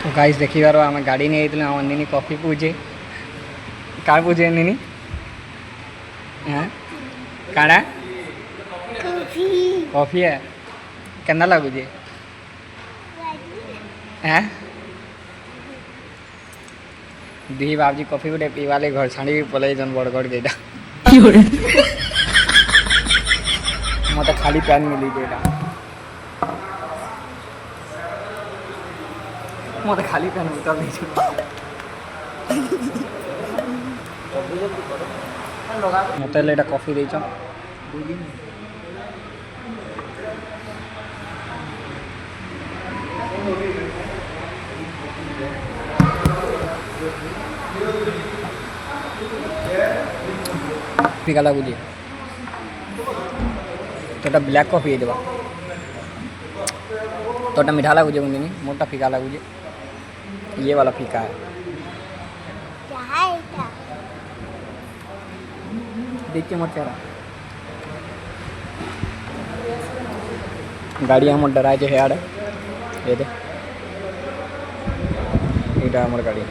तो गाइस देखिबार आम गाड़ी नहीं आम निनी कॉफी पूजे का पूजे निनी हाँ काड़ा कॉफी है केना लगुचे हाँ दी बाबजी कॉफी गोटे पीवाले घर छाड़ी पलै जन बड़गड़ जेटा मत खाली पैन मिली जेटा मत खाली पैन उतर दे मत एटा कॉफी देछ फिका लगुचे तो ब्लैक कॉफी है देवा तो मीठा लगुचे मुझे मोटा फिका लगुचे ये वाला फीका है देखिए मत चेहरा गाड़ी हम डराए जो है ये दे हमार गाड़ी